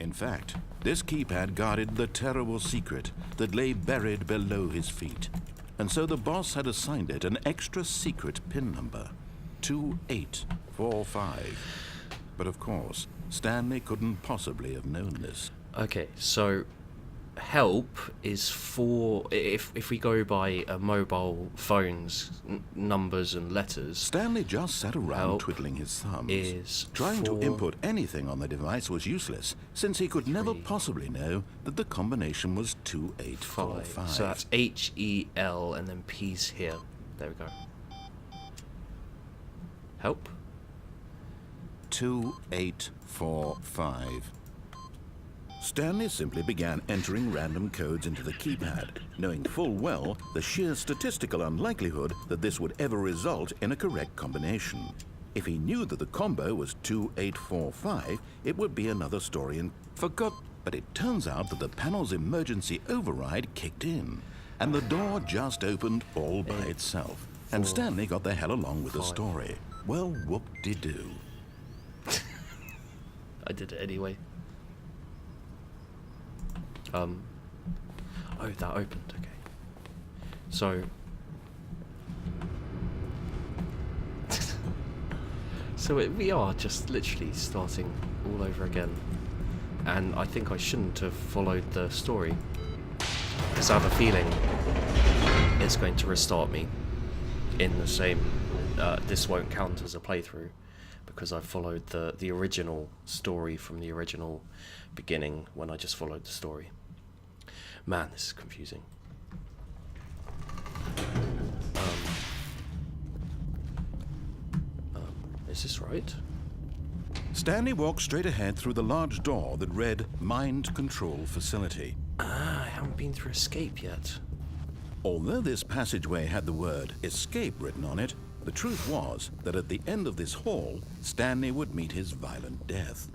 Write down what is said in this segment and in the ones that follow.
In fact, this keypad guarded the terrible secret that lay buried below his feet. And so the boss had assigned it an extra secret PIN number, 2845. But of course, Stanley couldn't possibly have known this. Okay, so help is for if we go by mobile phones, numbers and letters. Stanley just sat around twiddling his thumbs. Trying to input anything on the device was useless, since he could never possibly know that the combination was 2845. So that's HEL and then P's here. There we go. Help. 2845. Stanley simply began entering random codes into the keypad, knowing full well the sheer statistical unlikelihood that this would ever result in a correct combination. If he knew that the combo was 2845, it would be another story and forgot. But it turns out that the panel's emergency override kicked in, and the door just opened all by itself. And Stanley got the hell along with the story. Well, whoop-de-doo. I did it anyway. Oh, that opened, okay. So... we are just literally starting all over again. And I think I shouldn't have followed the story, because I have a feeling it's going to restart me in the same... this won't count as a playthrough, because I followed the original story from the original beginning when I just followed the story. Man, this is confusing. Is this right? Stanley walked straight ahead through the large door that read Mind Control Facility. I haven't been through escape yet. Although this passageway had the word escape written on it, the truth was that at the end of this hall, Stanley would meet his violent death.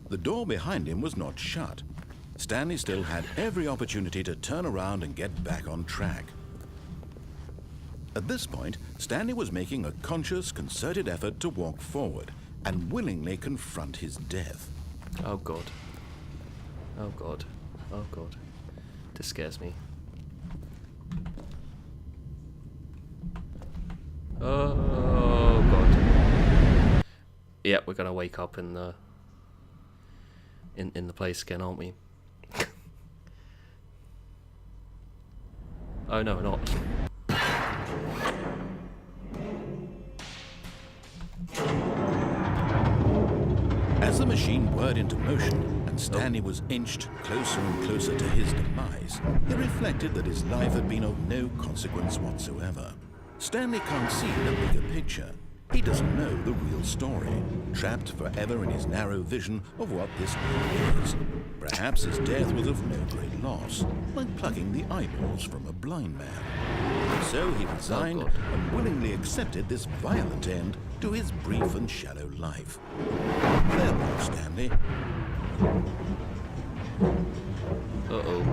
The door behind him was not shut. Stanley still had every opportunity to turn around and get back on track. At this point, Stanley was making a conscious, concerted effort to walk forward and willingly confront his death. Oh God. Oh God. Oh God. This scares me. Oh God. Yep, we're gonna wake up in the place again, aren't we? Oh no, we're not. As the machine whirred into motion and Stanley was inched closer and closer to his demise, he reflected that his life had been of no consequence whatsoever. Stanley can't see the bigger picture. He doesn't know the real story, trapped forever in his narrow vision of what this world is. Perhaps his death was of no great loss, like plucking the eyeballs from a blind man. And so he resigned and willingly accepted this violent end to his brief and shallow life. Farewell, Stanley. Uh-oh.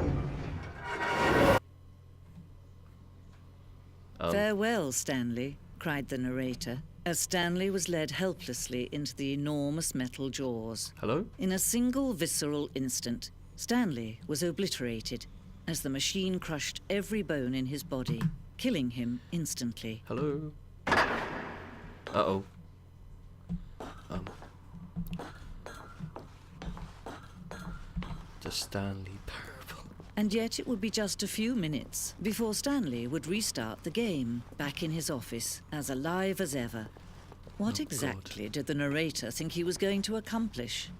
Farewell, Stanley, cried the narrator, as Stanley was led helplessly into the enormous metal jaws. Hello? In a single visceral instant, Stanley was obliterated as the machine crushed every bone in his body, killing him instantly. Hello? Uh-oh. The Stanley Parable. And yet it would be just a few minutes before Stanley would restart the game, back in his office, as alive as ever. What exactly did the narrator think he was going to accomplish?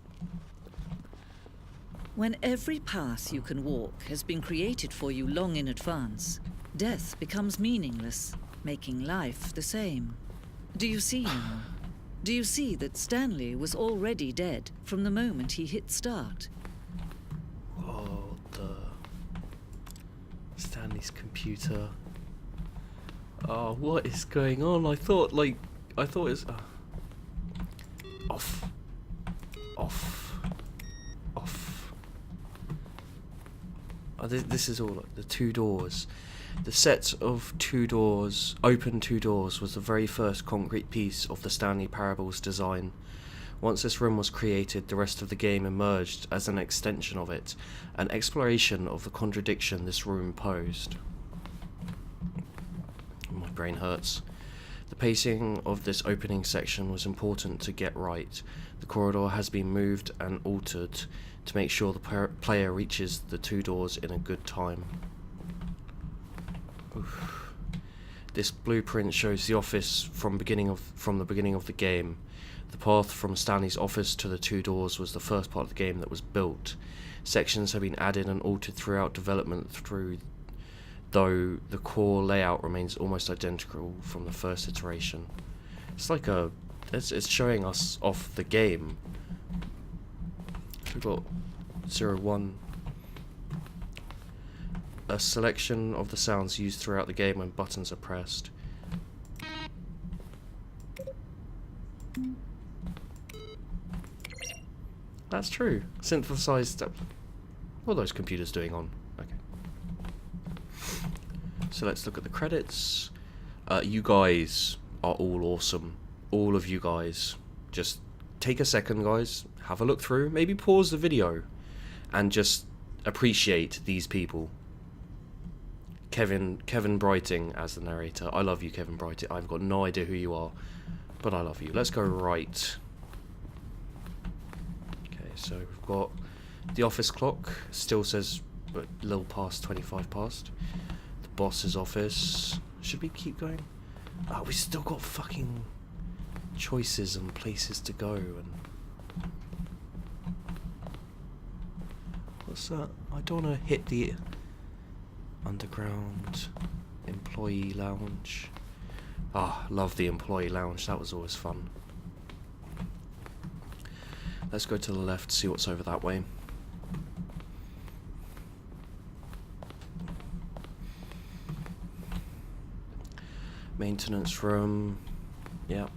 When every path you can walk has been created for you long in advance, death becomes meaningless, making life the same. Do you see now? Do you see that Stanley was already dead from the moment he hit start? Oh, Stanley's computer. Oh, what is going on? I thought it was... Off. Oh, this is all the two doors. The set of open two doors, was the very first concrete piece of the Stanley Parable's design. Once this room was created, the rest of the game emerged as an extension of it, an exploration of the contradiction this room posed. My brain hurts. The pacing of this opening section was important to get right. The corridor has been moved and altered to make sure the player reaches the two doors in a good time. Oof. This blueprint shows the office from the beginning of the game. The path from Stanley's office to the two doors was the first part of the game that was built. Sections have been added and altered throughout development though the core layout remains almost identical from the first iteration. It's like it's showing us off the game. We've got 01. A selection of the sounds used throughout the game when buttons are pressed. That's true. Synthesized. What are those computers doing on? Okay. So let's look at the credits. You guys are all awesome. All of you guys. Just take a second, guys. Have a look through. Maybe pause the video. And just appreciate these people. Kevin Brighting as the narrator. I love you, Kevin Brighting. I've got no idea who you are. But I love you. Let's go right. Okay, so we've got the office clock. Still says a little past 25 past. The boss's office. Should we keep going? Oh, we still got fucking choices and places to go. And what's that? I don't want to hit the underground employee lounge. Ah, love the employee lounge. That was always fun. Let's go to the left, see what's over that way. Maintenance room. Yep.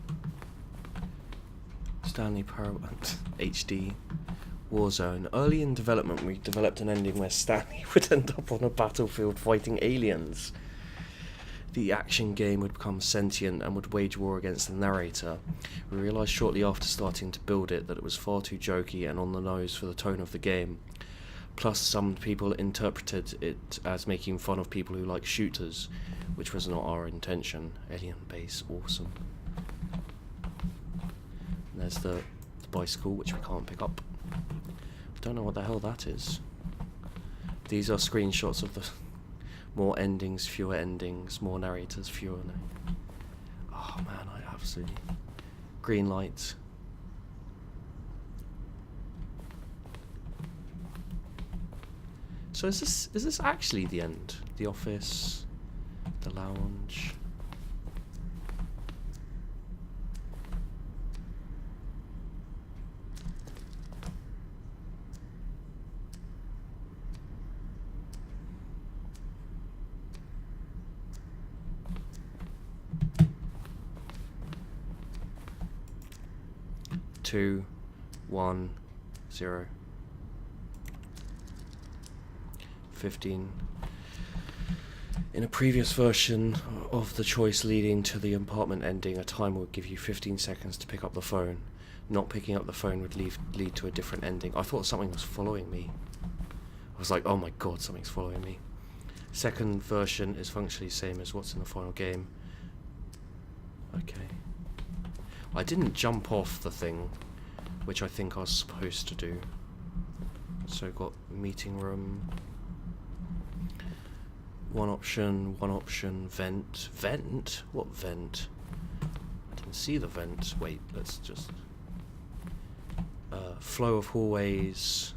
Stanley Parable HD. Warzone. Early in development, we developed an ending where Stanley would end up on a battlefield fighting aliens. The action game would become sentient and would wage war against the narrator. We realised shortly after starting to build it that it was far too jokey and on the nose for the tone of the game. Plus, some people interpreted it as making fun of people who like shooters, which was not our intention. Alien base, awesome. And there's the bicycle, which we can't pick up. Don't know what the hell that is. These are screenshots of the more endings, fewer endings, more narrators, fewer. Oh man, I absolutely. Green light. So is this actually the end? The office, the lounge. Two, 1, 0. 15. In a previous version of the choice leading to the apartment ending, a timer would give you 15 seconds to pick up the phone. Not picking up the phone would lead to a different ending. I thought something was following me. I was like, oh my god, something's following me. Second version is functionally the same as what's in the final game. Okay. I didn't jump off the thing, which I think I was supposed to do. So got meeting room. One option, vent. Vent? What vent? I didn't see the vent. Wait, let's just... flow of hallways.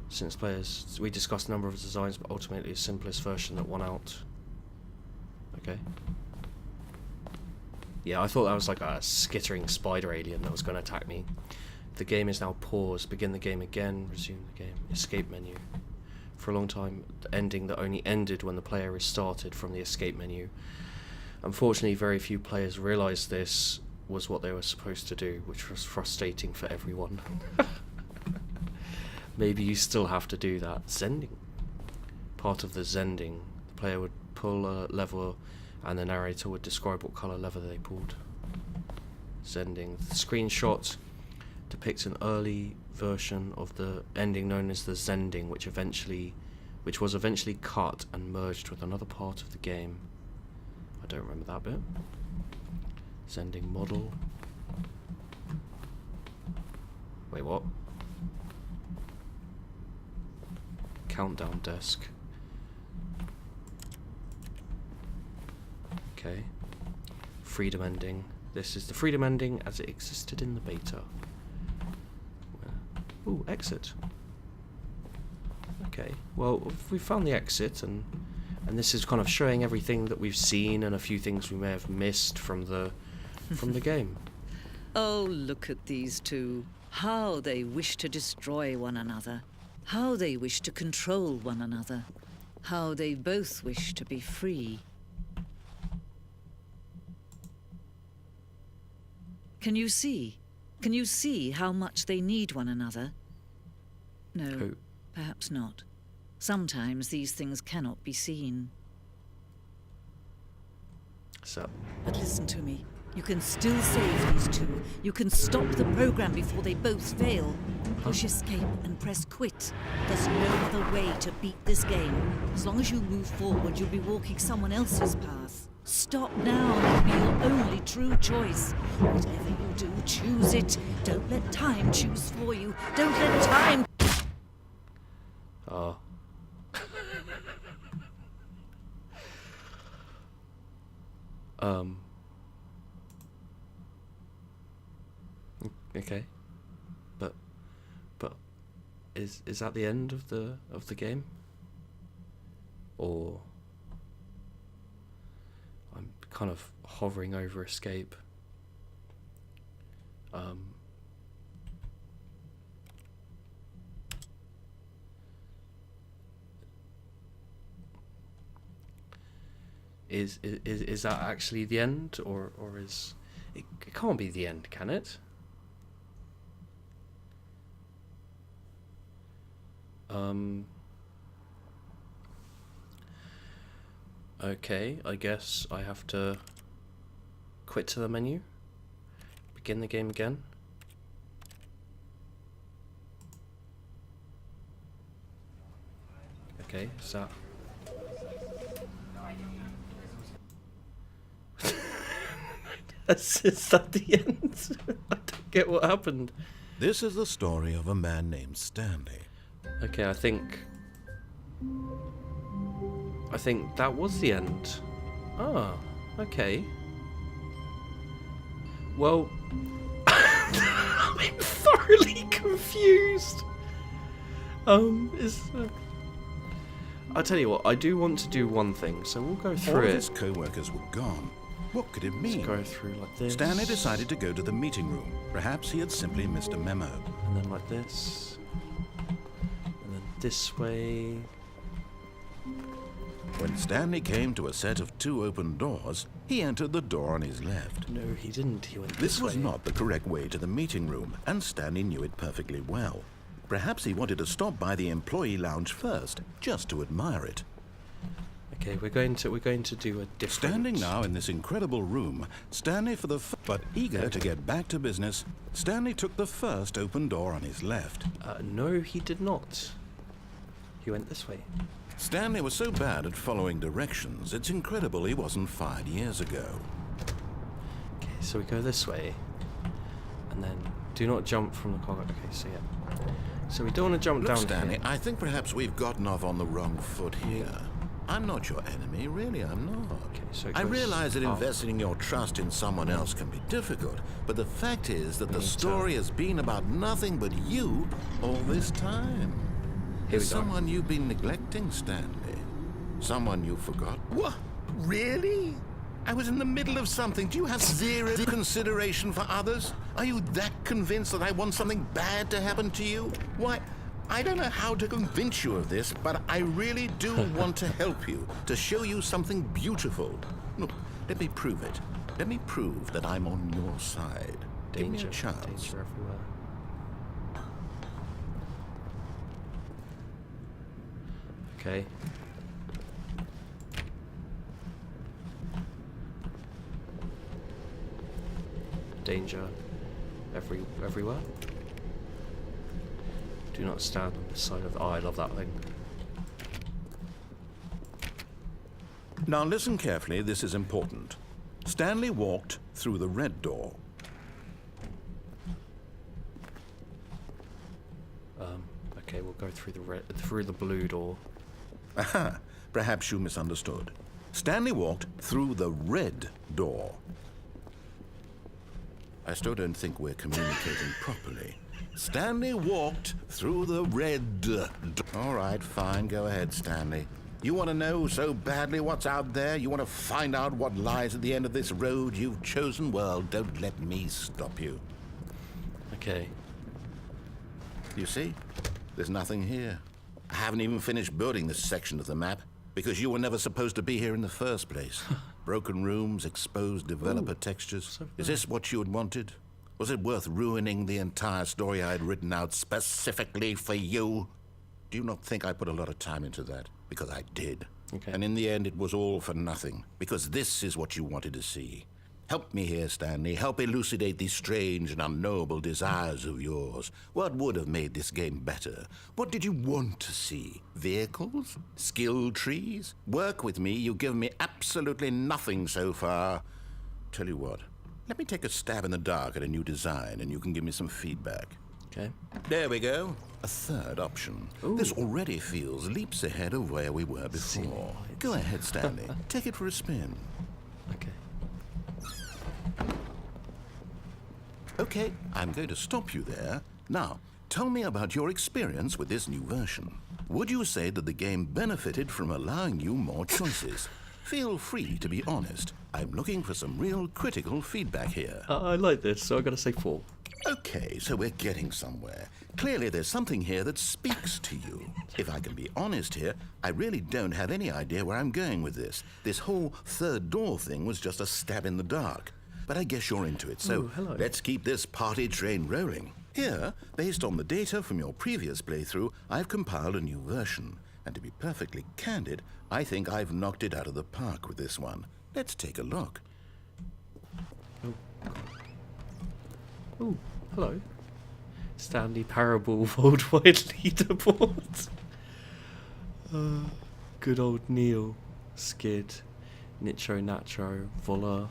Since players... We discussed a number of designs, but ultimately the simplest version that won out. Okay. Yeah, I thought that was like a skittering spider alien that was going to attack me. The game is now paused. Begin the game again. Resume the game. Escape menu. For a long time, the ending that only ended when the player restarted from the escape menu. Unfortunately, very few players realised this was what they were supposed to do, which was frustrating for everyone. Maybe you still have to do that. Zending. Part of the Zending. The player would pull a lever, and the narrator would describe what colour lever they pulled. Sending. The screenshot depicts an early version of the ending known as the Zending, which was eventually cut and merged with another part of the game. I don't remember that bit. Zending model. Wait, what? Countdown desk. Okay. Freedom ending. This is the freedom ending as it existed in the beta. Ooh, exit. Okay. Well, we found the exit, and this is kind of showing everything that we've seen and a few things we may have missed from the game. Oh, look at these two. How they wish to destroy one another. How they wish to control one another. How they both wish to be free. Can you see? Can you see how much they need one another? No, perhaps not. Sometimes these things cannot be seen. So, But listen to me. You can still save these two. You can stop the program before they both fail. Push escape and press quit. There's no other way to beat this game. As long as you move forward, you'll be walking someone else's path. Stop now. It'll be your only true choice. Whatever you do, choose it. Don't let time choose for you. Don't let time... oh. Okay, but is that the end of the game, or I'm kind of hovering over escape. Is that actually the end, or is it can't be the end, can it? Okay, I guess I have to quit to the menu, begin the game again. Okay, so is that the end? I don't get what happened. This is the story of a man named Stanley. Okay, I think that was the end. Ah, okay. Well, I'm thoroughly confused. I'll tell you what, I do want to do one thing, so we'll go through All of it. his co-workers were gone. What could it mean? Let's go through like this. Stanley decided to go to the meeting room. Perhaps he had simply missed a memo. And then like this. And then this way. When Stanley came to a set of 2 open doors, he entered the door on his left. No, he didn't. He went This was way. not the correct way to the meeting room, and Stanley knew it perfectly well. Perhaps he wanted to stop by the employee lounge first, just to admire it. Okay, we're going to do a different. Standing now in this incredible room, Stanley but eager to get back to business, Stanley took the first open door on his left. No, he did not. He went this way. Stanley was so bad at following directions, it's incredible he wasn't fired years ago. Okay, so we go this way, and then do not jump from the car. Okay, so yeah. So we don't want to jump Look, down Stanley, here. I think perhaps we've gotten off on the wrong foot here. I'm not your enemy, really, I'm not. Okay, so it I goes realize that up. investing your trust in someone else can be difficult, but the fact is that the story has been about nothing but you all this time. Here we There's go. someone you've been neglecting, Stanley. Someone you forgot. What? Really? I was in the middle of something. Do you have zero consideration for others? Are you that convinced that I want something bad to happen to you? Why, I don't know how to convince you of this, but I really do want to help you, to show you something beautiful. Look, let me prove it. Let me prove that I'm on your side. Give me a chance. Danger everywhere. Okay. danger everywhere. Do not stand on the side of the... Oh, I love that thing. Now listen carefully, this is important. Stanley walked through the red door. Okay, we'll go through the blue door. Aha, perhaps you misunderstood. Stanley walked through the red door. I still don't think we're communicating properly. Stanley walked through the red door. All right, fine, go ahead, Stanley. You want to know so badly what's out there? You want to find out what lies at the end of this road you've chosen? Well, don't let me stop you. Okay. You see? There's nothing here. I haven't even finished building this section of the map because you were never supposed to be here in the first place. Broken rooms, exposed developer textures. So Is this what you had wanted? Was it worth ruining the entire story I had written out specifically for you? Do you not think I put a lot of time into that? Because I did. Okay. And in the end, it was all for nothing. Because this is what you wanted to see. Help me here, Stanley. Help elucidate these strange and unknowable desires of yours. What would have made this game better? What did you want to see? Vehicles? Skill trees? Work with me. You've given me absolutely nothing so far. Tell you what. Let me take a stab in the dark at a new design, and you can give me some feedback. Okay. There we go. A third option. Ooh. This already feels leaps ahead of where we were before. Go ahead, Stanley. Take it for a spin. Okay. Okay, I'm going to stop you there. Now, tell me about your experience with this new version. Would you say that the game benefited from allowing you more choices? Feel free to be honest. I'm looking for some real critical feedback here. I like this, so I gotta say 4. Okay, so we're getting somewhere. Clearly there's something here that speaks to you. If I can be honest here, I really don't have any idea where I'm going with this. This whole third door thing was just a stab in the dark. But I guess you're into it, so Ooh, hello. let's keep this party train rolling. Here, based on the data from your previous playthrough, I've compiled a new version. And to be perfectly candid, I think I've knocked it out of the park with this one. Let's take a look. Oh, hello. Stanley Parable worldwide leaderboard. Good old Neil, Skid, Nicho Nacho, Voller,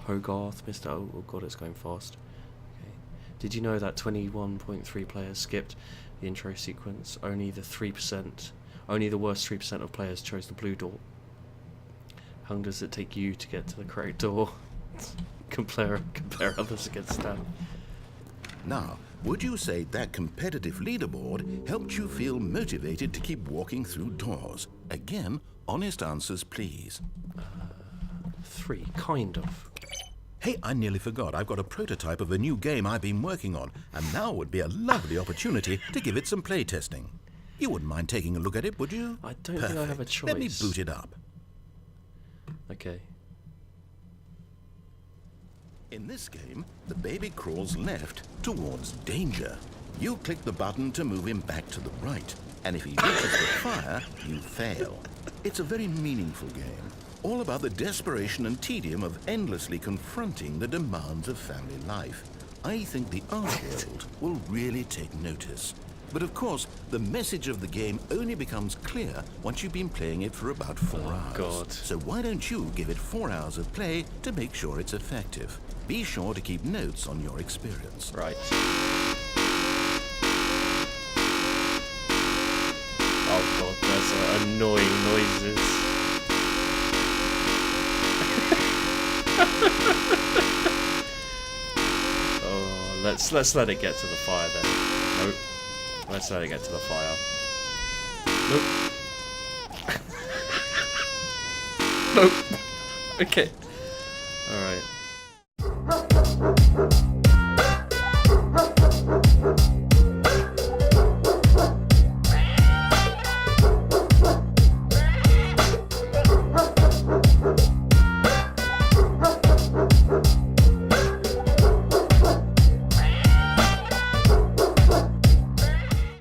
Hogarth, Mr. Oh god, it's going fast. Okay. Did you know that 21.3 players skipped the intro sequence? Only the worst 3% of players chose the blue door. How long does it take you to get to the correct door? compare others against that. Now, would you say that competitive leaderboard helped you feel motivated to keep walking through doors? Again, honest answers, please. 3, kind of. Hey, I nearly forgot. I've got a prototype of a new game I've been working on, and now would be a lovely opportunity to give it some play testing. You wouldn't mind taking a look at it, would you? I don't think I have a choice. Let me boot it up. Okay. In this game, the baby crawls left towards danger. You click the button to move him back to the right, and if he reaches the fire, you fail. It's a very meaningful game, all about the desperation and tedium of endlessly confronting the demands of family life. I think the art world will really take notice. But of course, the message of the game only becomes clear once you've been playing it for about 4 hours. God. So why don't you give it 4 hours of play to make sure it's effective? Be sure to keep notes on your experience. Right. Oh god, there's annoying noises. Oh, let's let it get to the fire then. Nope. Let's let it get to the fire. Nope. Nope. Okay. Alright.